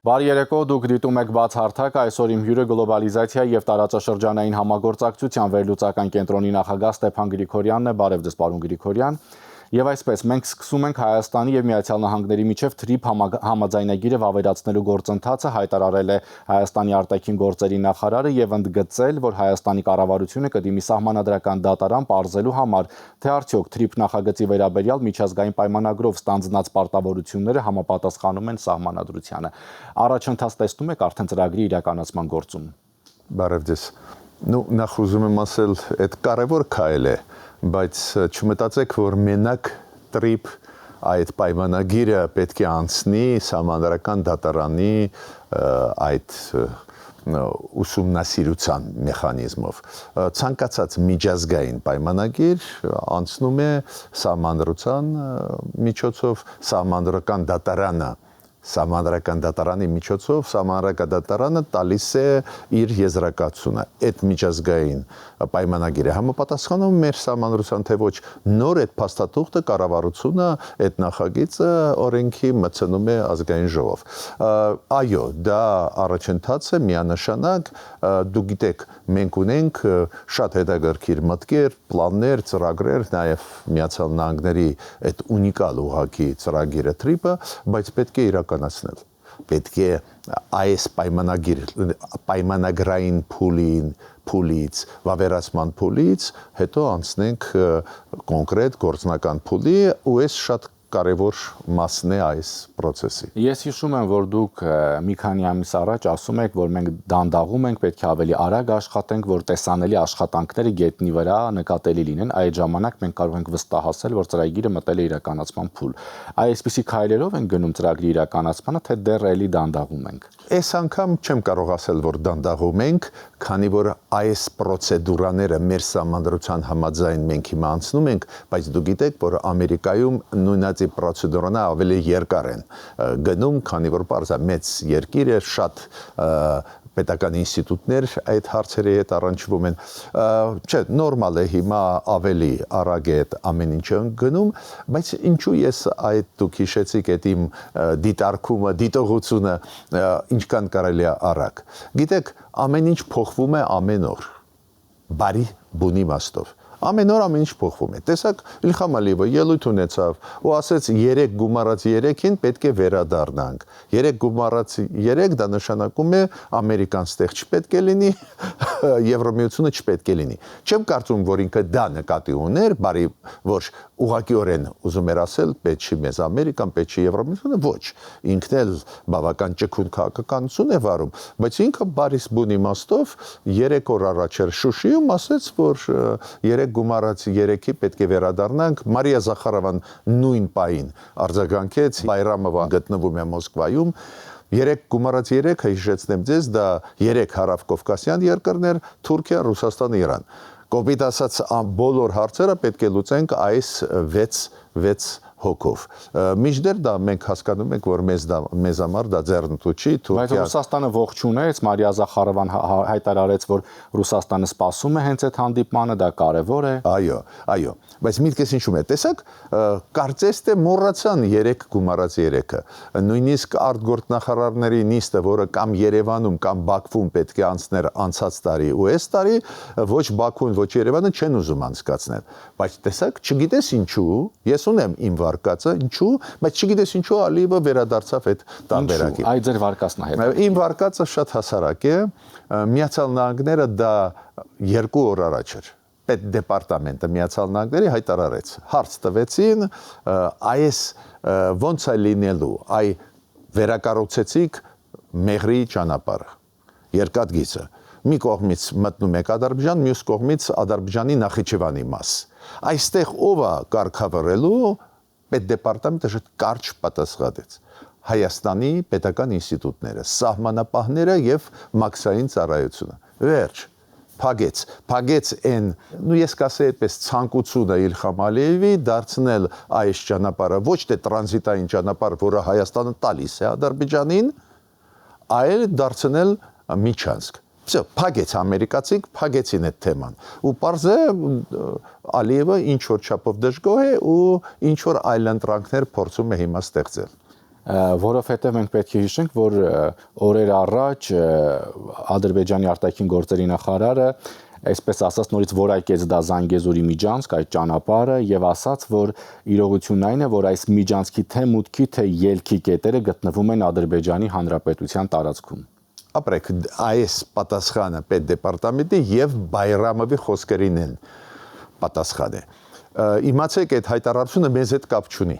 Բարի երեկո, դուք դիտում եք բաց հարթակ, այսօր իմ հյուրը գլոբալիզացիա եւ տարածաշրջանային համագործակցության վերլուծական կենտրոնի նախագահ Ստեփան Գրիգորյանն է, բարև ձեզ պարոն Գրիգորյան։ Եվ այսպես մենք սկսում ենք Հայաստանի եւ Միացյալ Նահանգների միջև թրիփ համաձայնագիրը վավերացնելու գործընթացը, հայտարարել է Հայաստանի արտաքին գործերի նախարարը եւ ընդգծել, որ Հայաստանի կառավարությունը կդիմի սահմանադրական դատարան պարզելու համար, թե արդյոք թրիփ նախագծի վերաբերյալ միջազգային պայմանագրով ստանձնած պարտավորությունները համապատասխանում են սահմանադրությանը։ Առաջընթաց տեսնում եք արդեն ծրագրի իրականացման գործում։ Բարև ձեզ։ Նախ ուզում եմ ասել, այդ կարևոր քայլ է, բայց չմտածեք, որ մենակ տրիփ այդ պայմանագիրը պետք է անցնի սահմանադրական դատարանի այդ ուսումնասիրության մեխանիզմով։ Ցանկացած միջազգային պայմանագիր անցնում է սահմանադրության միջոցով, Սահմանադրական դատարանի միջոցով Սահմանադրական դատարանը տալիս է իր եզրակացությունը։ Այդ միջազգային պայմանագիրը համապատասխանում մեր սահմանադրության թե ոչ, նոր այդ փաստաթուղթը կառավարությունը այդ նախագիծը օրենքի մտցնում է ազգային ժողով։ Այո, դա առաջընթաց է միանշանակ, դուք գիտեք, մենք ունենք շատ հետաքրքիր մտքեր, պլաններ, ծրագրեր, նաև Միացյալ Նահանգների այդ ունիկալ ուղղակի ծրագիրը տրիփը, բայց պետք է իրականացնել։ Պետք է այս պայմանագրային փուլից, վավերացման փուլից, հետո անցնենք կոնկրետ գործնական փուլի, ու այս շատ կարևոր մասն է այս process-ի։ Ես հիշում եմ, որ դուք մի քանի ամիս առաջ ասում եք, որ մենք դանդաղում ենք, պետք է ավելի արագ աշխատենք, որ տեսանելի աշխատանքները գետնի վրա նկատելի լինեն, այդ ժամանակ մենք կարող ենք վստահել, որ ծրագիրը մտել է իրականացման փուլ։ Այսպիսի քայլերով են գնում ծրագրի իրականացմանը, թե դեռ էլի դանդաղում ենք։ Այս անգամ չեմ կարող ասել, որ դանդաղում ենք, քանի որ այս պրոցեդուրաները մեր սահմանադրության համաձայն մենք հիմա անցնում ենք, բայց դուք գիտեք, որ Ամերիկայում նույնացի պրոցեդուրաները ավելի երկար են գնում, քանի որ պարզա մեծ երկիր է, շատ պետական ինստիտուտներ այդ հարցերի հետ առնչվում են, չէ, նորմալ է հիմա ավելի արագ է այդ ամեն ինչը գնում, բայց ինչու ես այդ դուք հիշեցիք այդ իմ դիտարկումը, դիտողությունը ինչքան կարելի է արագ։ Գիտեք, ամեն ինչ փոխվում է ամեն օր, բարի բունի իմաստով։ Ամեն օր ամեն ինչ փոխվում է։ Տեսակ Իլհամ Ալիևը ելույթ ունեցավ ու ասեց 3 գումարած 3-ին պետք է վերադառնանք։ 3 գումարած 3 դա նշանակում է ամերիկան ստեղ չպետք է լինի, Եվրոմիությունը չպետք է լինի։ Չեմ կարծում, որ ինքը դա նկատի ուներ, բարի որ ուղղակիորեն ուզում էր ասել, պետք չի մեզ Ամերիկան, պետք չի Եվրոմիությունը, ոչ։ Ինքն էլ բավական ճկուն քաղաքականություն է վարում, բայց ինքը բարիս բուն իմաստով 3 օր առաջ էր Շուշիում ասեց, որ 3 գումարած 3-ի պետք է վերադառնանք, Մարիա Զախարովան նույն պահին արձագանքեց, Բայրամովը գտնվում է Մոսկվայում, 3 գումարած 3-ը հիշեցնեմ ձեզ, դա 3 հարավկովկասյան երկրներ, Թուրքիա, Ռուսաստան, Իրան։ Կոպիտ ասած բոլոր հարցերը պետք է լուծենք այս 6 հոգով։ Միջդեռ դա մենք հասկանում ենք, որ մեզ համար դա ձեռնտու չի, Բայց Ռուսաստանը ողջունեց, Մարիա Զախարովան հայտարարեց, որ Ռուսաստանը սպասում է հենց այդ հանդիպմանը, դա կարևոր է։ Այո, բայց միտքս ինչու՞մ է։ Տեսակ, կարծես թե մոռացան 3 գումարած 3-ը։ Նույնիսկ արտգործնախարարների նիստը, որը կամ Երևանում կամ Բաքվում պետք է անցներ անցած տարի ու այս տարի, ոչ Բաքուն, ոչ Երևանը չեն ուզում անցկացնել։ Բայց տեսակ, չգիտես ինչու, ես ունեմ իմ վարկածը, ինչու, բայց չգիտես ինչու Ալիևը վերադարձավ այդ տարբերակին։ Այդ ձեր վարկածն է հետ։ Իմ վարկածը շատ հասարակ է, Միացյալ Նահանգները դա 2 օր առաջ էր։ Պետդեպարտամենտը Միացյալ Նահանգների հայտարարեց, հարց տվեցին, այս ոնց է լինելու, այ վերակառուցեցիք Մեղրի ճանապարհը, երկաթգիծը։ Մի կողմից մտնում եք Ադրբեջան, մյուս կողմից Ադրբեջանի Նախիջևանի մաս։ Այստեղ ով է կարգավորելու, պետդեպարտամենտը շատ կարճ պատասխանեց։ Հայաստանի պետական ինստիտուտները, սահմանապահները եւ մաքսային ծառայությունը։ Վերջ, փագեց այն, ես կասեի այդպես ցանկությունը Իլհամ Ալիևի դարձնել այս ճանապարհը ոչ թե տրանզիտային ճանապարհ, որը Հայաստանը տալիս է Ադրբեջանին, այլ դարձնել Միջանցք։ Փագեց ամերիկացիք, փագեցին այդ թեման։ Ու պարզ է Ալիևը ինչ որ չափով դժգոհ է ու ինչ որ այլընտրանքներ փորձում է հիմա ստեղծել։ որովհետև մենք պետք է հիշենք, որ օրեր առաջ Ադրբեջանի արտաքին գործերի նախարարը այսպես ասած նորից որակեց դա Զանգեզուրի միջանցք այդ ճանապարհը եւ ասաց, որ իրողությունն այն է, որ այս միջանցքի թե մուտքի թե ելքի կետերը գտնվում են Ադրբեջանի Հանրապետության տարածքում։ Ապրեք, այս պատասխանը պետդեպարտամենտի եւ Բայրամովի խոսքերին են պատասխանը։ Իմացեք, այդ հայտարարությունը մեզ հետ կապ չունի։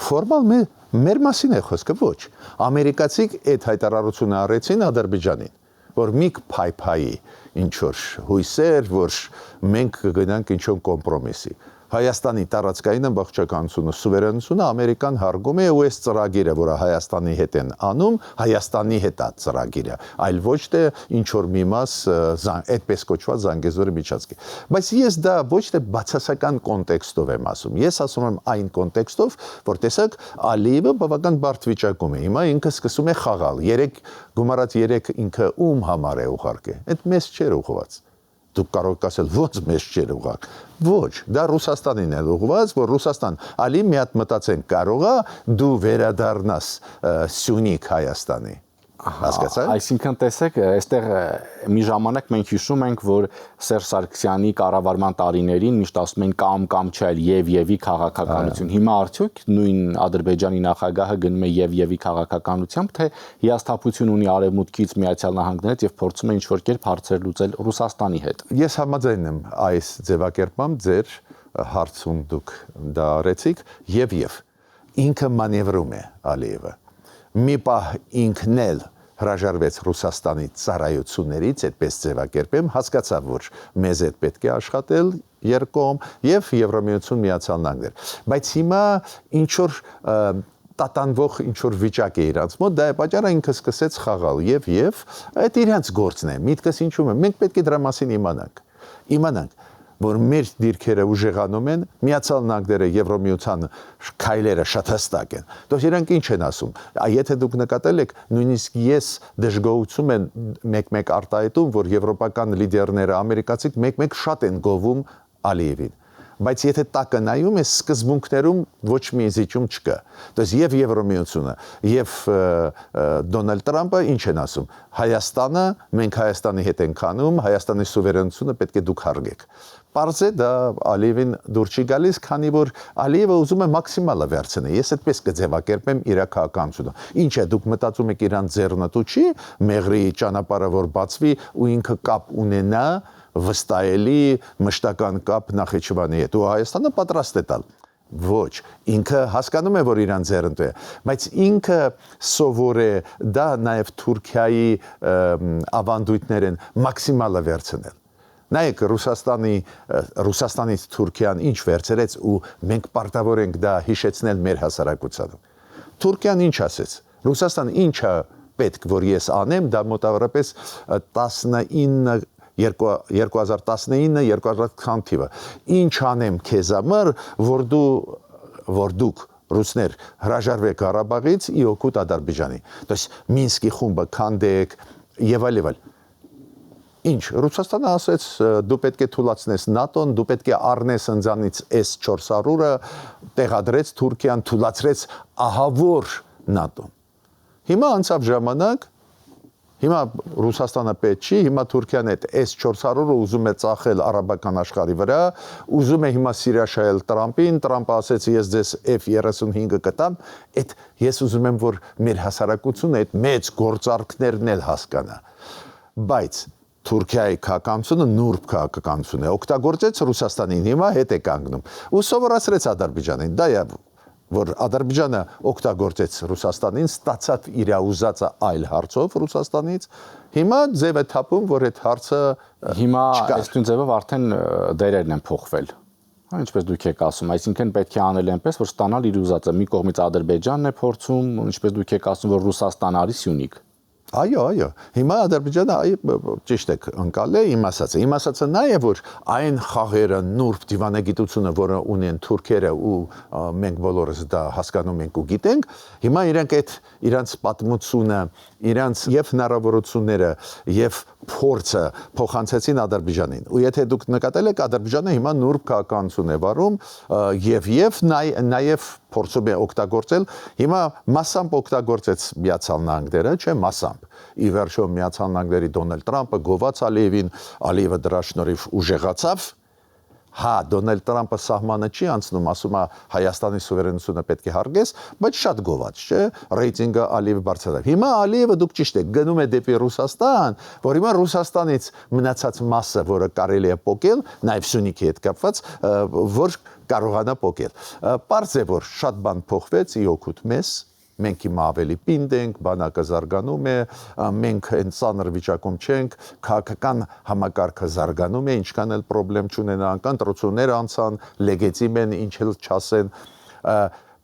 Ֆորմալ մեր մասին է խոսքը, ոչ։ Ամերիկացիք այդ հայտարարությունը արեցին Ադրբեջանին, որ մի փայփայի ինչ որ հույսեր, որ մենք կգնանք ինչ-որ կոմպրոմիսի։ Հայաստանի տարածքային ամբողջականությունը, սուվերենությունը Ամերիկան հարգում է ու այս ծրագիրը, որը Հայաստանի հետ են անում, Հայաստանի հետ է ծրագիրը, այլ ոչ թե ինչ որ մի մաս այդպես կոչված Զանգեզուրի միջանցքի։ Բայց ես դա ոչ թե բացասական կոնտեքստով եմ ասում։ Ես ասում եմ այն կոնտեքստով, որ տեսակ Ալիևը բավական բարդ վիճակում է։ Հիմա ինքը սկսում է խաղալ։ Գումարած 3 ինքը ում համար է ուղարկե։ Այդ մեզ չէր ուղղված։ Դուք կարող եք ասել, ո՞նց մեզ չէր ուղղակ։ Ոչ, դա Ռուսաստանին է ուղղված, որ Ռուսաստան ալի մի հատ մտածեն կարող է դու վերադառնաս Սյունիք Հայաստանի։ Հասկացա՞ք։ Այսինքն տեսեք, այստեղ մի ժամանակ մենք հիշում ենք, որ Սերժ Սարգսյանի կառավարման տարիներին միշտ ասում են կամ չէ, եւի քաղաքականություն։ Հիմա արդյոք նույն Ադրբեջանի նախագահը գնում է եւի քաղաքականությամբ, թե հիասթափություն ունի Արևմուտքից, Միացյալ Նահանգներից եւ փորձում է ինչ-որ կերպ հարցեր լուծել Ռուսաստանի հետ։ Ես համաձայն եմ այս ձևակերպմամբ ձեր հարցում դուք դա արեցիք եւ ինքը մանևրում է Ալիևը։ Մի պահ ինքն էլ հրաժարվեց Ռուսաստանի ծառայություններից, այդպես ձևակերպեմ, հասկացավ, որ մեզ հետ պետք է աշխատել երկկողմ եւ Եվրամիություն Միացյալ Նահանգներ։ Բայց հիմա ինչ որ տատանվող ինչ որ վիճակ է իրանց մոտ, դա է պատճառը ինքը սկսեց խաղալ եւ այդ իրանց գործն է։ Միտքս ինչու՞մ է։ Մենք պետք է դրա մասին իմանանք, որ մեր դիրքերը ուժեղանում են, Միացյալ Նահանգները Եվրոմիության քայլերը շատ հստակ են։ Դուք իրանք ինչ են ասում։ Եթե դուք նկատել եք, նույնիսկ ես դժգոհություն եմ մեկ-մեկ արտահայտում, որ եվրոպական լիդերները ամերիկացիք մեկ-մեկ շատ են գովում Ալիևին։ Բայց եթե տակը նայում ես, սկզբունքներում ոչ մի զիջում չկա։ Դες եւ Եվրոմիությունը եւ Դոնալդ Տրամպը ինչ են ասում։ Հայաստանը, մենք Հայաստանի հետ ենք անում, Հայաստանի սուվերենությունը պետք է դուք հարգեք։ Պարզ է դա Ալիևին դուր չի գալիս, քանի որ Ալիևը ուզում է մաքսիմալը վերցնել։ Ես այդպես կձևակերպեմ իր քաղաքականությունը։ Ինչ է, դուք մտածում եք իրան ձեռնտու չի, մեղրի ճանապարհը որ բացվի ու ինքը կապ ունենա վստահելի մշտական կապ Նախիջևանի հետ ու Հայաստանը պատրաստ է տալ։ Ոչ, ինքը հասկանում է, որ իրան ձեռնտու է, բայց ինքը սովոր է դա նաև Թուրքիայի ավանդույթներն մաքսիմալը վերցնել։ Նայեք Ռուսաստանից Թուրքիան ինչ վերցրեց ու մենք պարտավոր ենք դա հիշեցնել մեր հասարակությանը։ Թուրքիան ինչ ասեց։ Ռուսաստան ինչա պետք որ ես անեմ, դա մոտավորապես 2019-2020 թիվը։ Ինչ անեմ քեզ համար, որ դուք ռուսներ հրաժարվեք Ղարաբաղից ի օգուտ Ադրբեջանի։ Դες Մինսկի խումբը քանդեք եւ այլ։ Ինչ Ռուսաստանը ասեց դու պետք է թույլատնես ՆԱՏՕ-ն, դու պետք է առնես ընձանից S-400-ը, տեղադրեց Թուրքիան, թույլատրեց ահավոր ՆԱՏՕ-ն։ Հիմա անցավ ժամանակ, հիմա Ռուսաստանը պետք չի, հիմա Թուրքիան այդ S-400-ը ուզում է ծախել արաբական աշխարհի վրա, ուզում է հիմա սիրաշահել Տրամպին, Տրամպը ասեց ես ձեզ F-35-ը կտամ, այդ ես ուզում եմ որ մեր հասարակությունը այդ մեծ գործարքներն էլ հասկանա։ Բայց Թուրքիայի քաղաքականությունը նուրբ քաղաքականություն է, օգտագործեց Ռուսաստանին, հիմա հետ է կանգնում։ Ու սովորացրեց Ադրբեջանին, դա է որ Ադրբեջանը օգտագործեց Ռուսաստանին, ստացավ իր ուզածը այլ հարցով Ռուսաստանից, հիմա ձև է թափում, որ այդ հարցը հիմա այսքան ձևով արդեն դերերն են փոխվել։ Ինչպես դուք եք ասում, այսինքն պետք է անել այնպես, որ ստանալ իր ուզածը։ Մի կողմից Ադրբեջանն է փորձում, ինչպես դուք եք ասում, որ Ռուսաստան արի Սյունիք։ Այո, հիմա Ադրբեջանը ճիշտ է ընկալ է իմ ասածը նա է որ այն խաղերը նուրբ դիվանագիտությունը որը ունեն թուրքերը ու մենք բոլորս դա հասկանում ենք ու գիտենք հիմա իրենք այդ իրանց պատմությունը իրանց եւ հնարավորությունները եւ փորձը փոխանցեցին Ադրբեջանին։ Ու եթե դուք նկատել եք, Ադրբեջանը հիմա նուրբ քաղաքականություն է վարում եւ նաեւ փորձում է օգտագործել, հիմա massամբ օգտագործեց Միացյալ Նահանգները, չէ, massամբ։ Ի վերջո Միացյալ Նահանգների Դոնալդ Թրամփը գոված Ալիևին, Ալիևը դրա շնորհիվ ուժեղացավ։ Հա, Դոնալդ Թրամփը սահմանը չի անցնում, ասում է Հայաստանի սուվերենությունը պետք է հարգես, բայց շատ գոված, չէ, ռեյտինգը Ալիևը բարձրացավ։ Հիմա Ալիևը դուք ճիշտ եք, գնում է դեպի Ռուսաստան, որ հիմա Ռուսաստանից մնացած մասը, որը կարելի է փոկել, նաև Սյունիքի հետ կապված, որ կարողանա փոկել։ Պարզ է, որ շատ բան փոխվեց ի օգուտ մեզ։ Մենք հիմա ավելի պինդ ենք, բանակը զարգանում է, մենք այն ծանր վիճակում չենք, քաղաքական համակարգը զարգանում է, ինչքան էլ խնդրեմ չունենա, ընտրություններ անցան, լեգիտիմ են, ինչ էլ չասեն,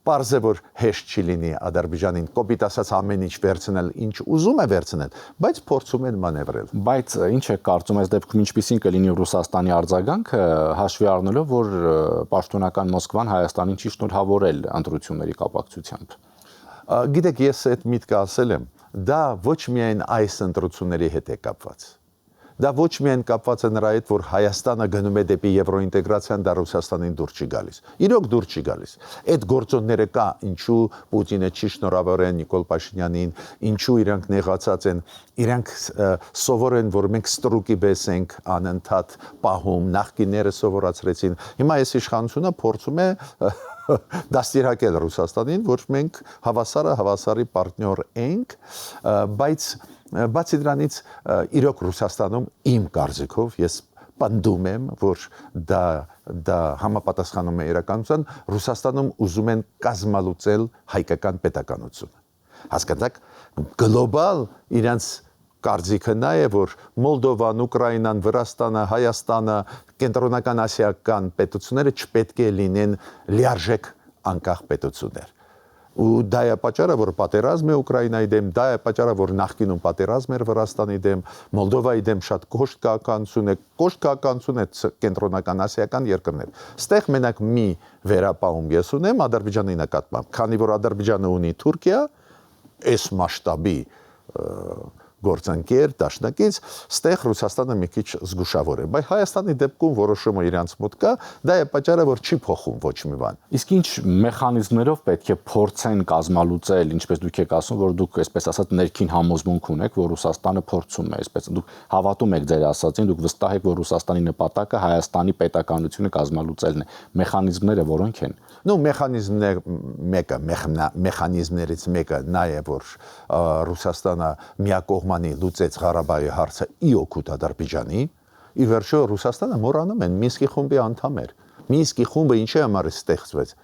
պարզ է, որ հեշտ չի լինի Ադրբեջանին կոպիտ ասած ամեն ինչ վերցնել, ինչ ուզում է վերցնել, բայց փորձում են մանևրել։ Բայց ինչ է կարծում ես դեպքում ինչպիսին կլինի Ռուսաստանի արձագանքը, հաշվի առնելով, որ պաշտոնական Մոսկվան Հայաստանին չի շնորհավորել ընտրությունների կապակցությամբ։ Գիտեք, ես այդ միտքը ասել եմ, դա ոչ միայն այս ընտրությունների հետ է կապված։ Դա ոչ միայն կապված է նրա հետ, որ Հայաստանը գնում է դեպի եվրոինտեգրացիան, դա Ռուսաստանին դուր չի գալիս։ Իրոք դուր չի գալիս։ Այդ գործոնները կա, ինչու Պուտինը չի շնորհավորել Նիկոլ Փաշինյանին, ինչու իրանք նեղացած են, իրանք սովոր են, որ մենք ստրուկի պես ենք անընդհատ պահում, նախկինները սովորացրեցին։ Հիմա այս իշխանությունը փորձում է դաստիարակել Ռուսաստանին, որ մենք հավասարի պարտներ ենք, բայց բացի դրանից իրոք Ռուսաստանում իմ կարծիքով ես պնդում եմ, որ դա համապատասխանում է իրականության, Ռուսաստանում ուզում են կազմալուծել հայկական պետականությունը։ Հասկանաք, գլոբալ իրանց կարծիքը նա է, որ Մոլդովան, Ուկրաինան, Վրաստանը, Հայաստանը, կենտրոնական ասիական պետությունները չպետք է լինեն լիարժեք անկախ պետություններ։ Ու դա է պատճառը, որ պատերազմ է Ուկրաինայի դեմ, դա է պատճառը, որ նախկինում պատերազմ էր Վրաստանի դեմ, Մոլդովայի դեմ շատ կոշտ քաղաքականություն է կենտրոնական ասիական երկրներ։ Ստեղ մենակ մի վերապահում ես ունեմ Ադրբեջանի նկատմամբ, քանի որ Ադրբեջանը ունի Թուրքիա, այս մասշտաբի գործընկեր, դաշնակից, ստեղ Ռուսաստանը մի քիչ զգուշավոր է, բայց Հայաստանի դեպքում որոշումը իրանց մոտ կա, դա է պատճառը, որ չի փոխում ոչ մի բան։ Իսկ ինչ մեխանիզմներով պետք է փորձեն կազմալուծել, ինչպես դուք եք ասում, որ դուք այսպես ասած ներքին համոզմունք ունեք, որ Ռուսաստանը փորձում է, այսպես դուք հավատում եք ձեր ասածին, դուք վստահ եք, որ Ռուսաստանի նպատակը Հայաստանի պետականությունը կազմալուծելն է։ Մեխանիզմները որոնք են։ Մեխանիզմներից մեկը նա է, որ Ռուսաստանը միակողմանի լուծեց Ղարաբաղի հարցը ի օգուտ Ադրբեջանի, ի վերջո Ռուսաստանը մոռանում են Մինսկի խումբի անդամ էր։ Մինսկի խումբը ինչի համար ստեղծվեց,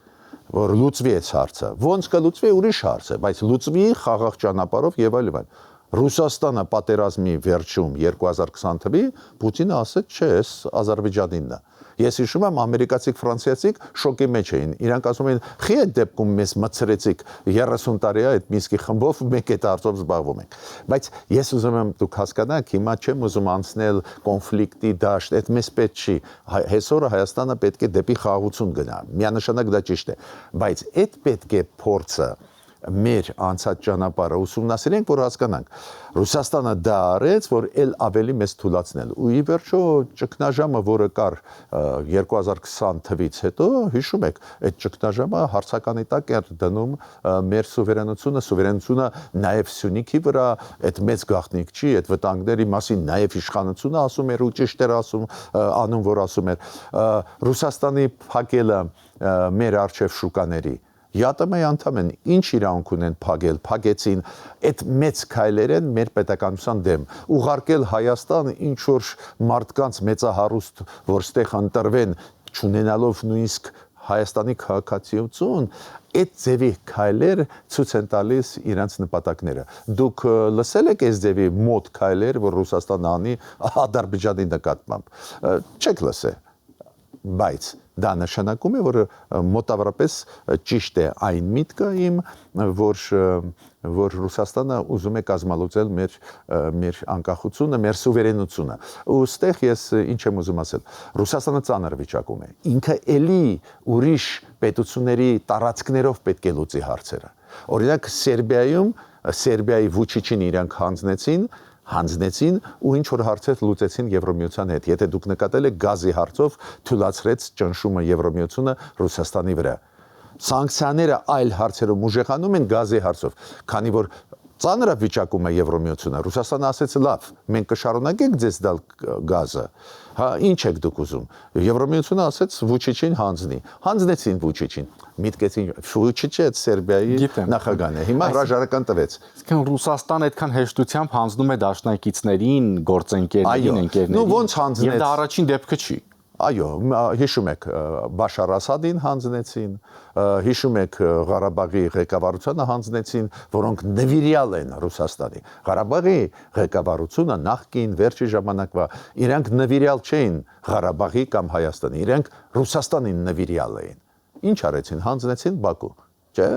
որ լուծվի այս հարցը։ Ոնց կլուծվի ուրիշ հարց է, բայց լուծվի խաղաղ ճանապարհով եւ այլն։ Ռուսաստանը պատերազմի վերջում 2020 թվականին Պուտինը ասաց, չէ, այս Ադրբեջանինն է։ Ես հիշում եմ ամերիկացիք, ֆրանսիացիք շոկի մեջ էին։ Իրանք ասում էին, «Խի այդ դեպքում մեզ մցրեցիք 30 տարի այդ Մինսկի խմբով մենք այդ հարցով զբաղվում ենք»։ Բայց ես ուզում եմ դուք հասկանաք, հիմա չեմ ուզում անցնել կոնֆլիկտի դաշտ, այդ մեզ պետք չի։ Այսօր Հայաստանը պետք է դեպի խաղաղություն գնա։ Միանշանակ դա ճիշտ է, բայց այդ պետք է փորձը մեր անցած ճանապարհը ուսումնասիրենք, որ հասկանանք։ Ռուսաստանը դա արեց, որ ել ավելի մեզ թույլաtsնել։ Ու ի վերջո ճգնաժամը, որը կար 2020 թվականից հետո, հիշում եք, այդ ճգնաժամը հարցականի տակ էր դնում մեր սուվերենությունը նաև Սյունիքի վրա, այդ մեծ գաղտնիք չի, այդ վտանգների մասին նաև իշխանությունը ասում էր ու ճիշտ էր անում, որ ասում էր Ռուսաստանի փակելը մեր արչև շուկաների ԵԱՏՄ-ի անդամ են, ինչ իրավունք ունեն փակեցին այդ մեծ քայլեր են մեր պետականության դեմ, ուղարկել Հայաստան ինչ որ մարդկանց մեծահարուստ, որ ստեղ ընտրվեն, չունենալով նույնիսկ Հայաստանի քաղաքացիություն, այդ ձևի քայլեր ցույց են տալիս իրենց նպատակները։ Դուք լսել եք այս ձևի մոտ քայլեր, որ Ռուսաստանը անի Ադրբեջանի նկատմամբ։ Չեք լսել, բայց դա նշանակում է, որ մոտավորապես ճիշտ է այն միտքը իմ, որ Ռուսաստանը ուզում է կազմալուծել մեր անկախությունը, մեր սուվերենությունը։ Ու ստեղ ես ինչ եմ ուզում ասել, Ռուսաստանը ծանր վիճակում է։ Ինքը էլի ուրիշ պետությունների տարածքներով պետք է լուծի հարցերը։ Օրինակ Սերբիայի Վուչիչին իրանք հանձնեցին հանձնեցին ու ինչ որ հարցեր լուծեցին Եվրոմիության հետ։ Եթե դուք նկատել եք, գազի հարցով թույլատրեց ճնշումը Եվրոմիությունը Ռուսաստանի վրա։ Սանկցիաները այլ հարցերով ուժեղանում են գազի հարցով, քանի որ ծանր վիճակում է Եվրոմիությունը։ Ռուսաստանը ասեց՝ լավ, մենք կշարունակենք ձեզ տալ գազը։ Հա, ինչ եք դուք ուզում։ Եվրոմիությունը ասեց Վուչիչին հանձնի։ Հանձնեցին Վուչիչին։ Միտքեցին Վուչիչը Սերբիայի նախագահն է։ Հիմա հրաժարական տվեց։ Իսկն Ռուսաստան այդքան հեշտությամբ հանձնում է դաշնակիցներին, գործընկերներին, ընկերներին։ Ну ոնց հանձնեց։ Եվ դա առաջին դեպքը չի։ Այո, հիշում եք Բաշար Ասադին հանձնեցին, հիշում եք Ղարաբաղի ղեկավարությանը հանձնեցին, որոնք նվիրյալ են Ռուսաստանի։ Ղարաբաղի ղեկավարությունը նախկին վերջի ժամանակվա իրանք նվիրյալ չէին Ղարաբաղի կամ Հայաստանի, իրանք Ռուսաստանին նվիրյալ էին։ Ինչ արեցին, հանձնեցին Բաքու, չէ՞։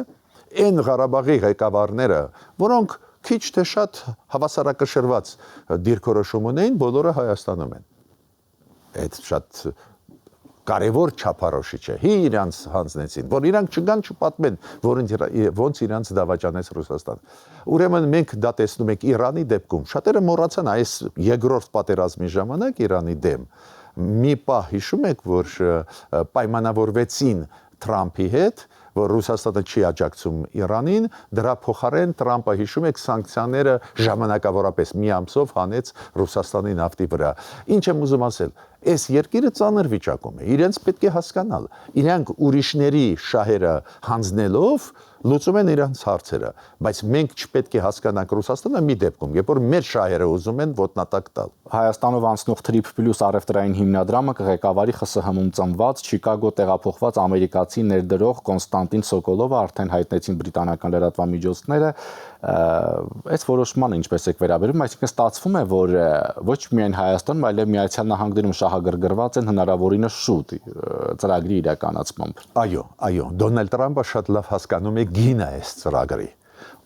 Այն Ղարաբաղի ղեկավարները, որոնք քիչ թե շատ հավասարակշռված դիրքորոշում ունեին, բոլորը Հայաստանում են։ Այդ շատ կարևոր չափարոշիչ է։ Իրանց հանձնեցին, որ իրանք չգան չպատմեն, ոնց իրանց դավաճանեց Ռուսաստան։ Ուրեմն մենք դա տեսնում ենք Իրանի դեպքում։ Շատերը մոռացան այս երկրորդ պատերազմի ժամանակ Իրանի դեմ։ Մի պահ հիշում եք, որ պայմանավորվեցին Թրամփի հետ, որ Ռուսաստանը չի աջակցում Իրանին, դրա փոխարեն Թրամփը հիշում եք սանկցիաները ժամանակավորապես մի ամսով հանեց Ռուսաստանի նավթի վրա։ Ինչ եմ ուզում ասել, այս երկիրը ծանր վիճակում է, իրենց պետք է հասկանալ, իրանք ուրիշների շահերը հանձնելով լուծում են իրանց հարցերը, բայց մենք չպետք է հասկանանք Ռուսաստանը մի դեպքում, երբ որ մեր շահերը ուզում են ոտնատակ տալ։ Հայաստանով անցնող Trip Plus առևտրային հիմնադրամը կղեկավարի ԽՍՀՄ-ում ծնված Չիկագո տեղափոխված ամերիկացի ներդրող Կոնստանտին Սոկոլովը արդեն հայտնեցին բրիտանական լրատվամիջոցները, այս որոշմանը ինչպես եք վերաբերում, այսինքն ստացվում է, որ ոչ միայն Հայաստանում, այլև Միացյալ Նահանգներում շահագրգռված են հնարավորինս շուտ ծրագրի իրականացմամբ։ Այո, Դոնալդ Թրամփը շատ լավ հասկանում է գինը այս ծրագրի,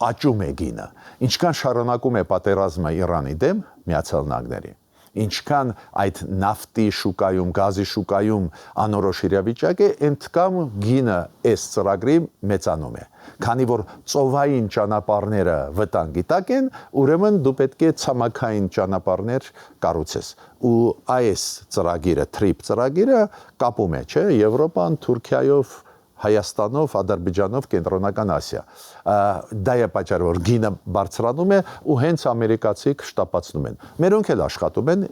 աճում է գինը, ինչքան շարունակում է պատերազմը Իրանի դեմ Միացյալ Նահանգների, ինչքան այդ նավթի շուկայում, գազի շուկայում անորոշ իրավիճակ է, այնքան գինը այս ծրագրի մեծանում է, քանի որ ծովային ճանապարհները վտանգի տակ են, ուրեմն դու պետք է ցամաքային ճանապարհներ կառուցես, ու այս ծրագիրը, Trip ծրագիրը կապում է, չէ, Եվրոպան, Թուրքիայով, Հայաստանով, Ադրբեջանով, Կենտրոնական Ասիա։ Դա է պատճառը, որ գինը բարձրանում է ու հենց ամերիկացիք շտապացնում են։ Մերոնք էլ աշխատում են,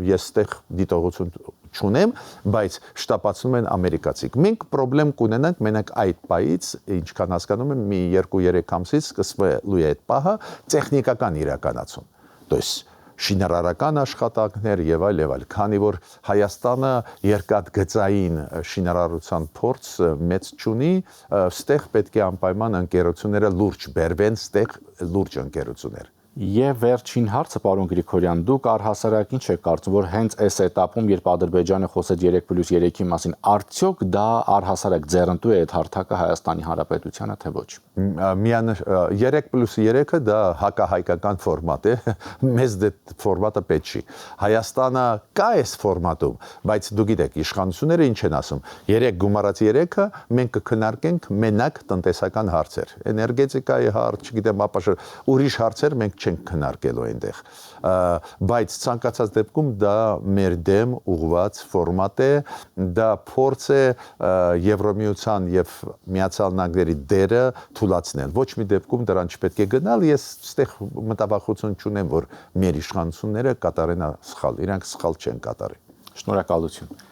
ես այդտեղ դիտողություն չունեմ, բայց շտապացնում են ամերիկացիք։ Մենք խնդրեմ կունենանք մենակ այդ պայից, ինչքան հասկանում եմ, մի 2-3 ամսից սկսվելու է այդ պահը տեխնիկական իրականացում։ То есть շինարարական աշխատանքներ եւ այլ, քանի որ Հայաստանը երկաթգծային շինարարության փորձ մեծ չունի, ստեղ պետք է անպայման ընկերությունները լուրջ բերվեն, ստեղ լուրջ ընկերություններ։ Եվ վերջին հարցը, պարոն Գրիգորյան, դուք առհասարակ ինչ եք կարծում, որ հենց այս этаպում, երբ Ադրբեջանը խոսեց 3+3-ի մասին, արդյոք դա առհասարակ ձեռնտու է այդ հարթակը Հայաստանի Հանրապետությանը, թե ոչ։ Միան 3+3-ը դա հակահայկական ֆորմատ է, մեզ դա ֆորմատը պետք չի։ Հայաստանը կա այս ֆորմատում, բայց դու գիտեք, իշխանությունները ինչ են ասում, 3 գումարած 3-ը մենք կքննարկենք մենակ տնտեսական հարցեր, էներգետիկայի հարց, չգիտեմ, ուրիշ հարցեր մենք չենք քննարկելու այնտեղ, բայց ցանկացած դեպքում դա մեր դեմ ուղղված ֆորմատ է, դա փորձ է Եվրոմիության եւ Միացյալ Նահանգների դերը թույլատրել։ Ոչ մի դեպքում դրան չպետք է գնալ, ես այստեղ մտավախություն չունեմ, որ մեր իշխանությունները կատարեն սխալ, իրանք սխալ չեն կատարի։ Շնորհակալություն։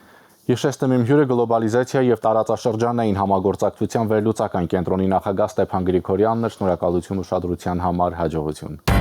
Հիշեցնեմ իմ հյուրը գլոբալիզացիա եւ տարածաշրջանային համագործակցության վերլուծական կենտրոնի նախագահ Ստեփան Գրիգորյանն էր, շնորհակալություն ուշադրության համար, հաջողություն։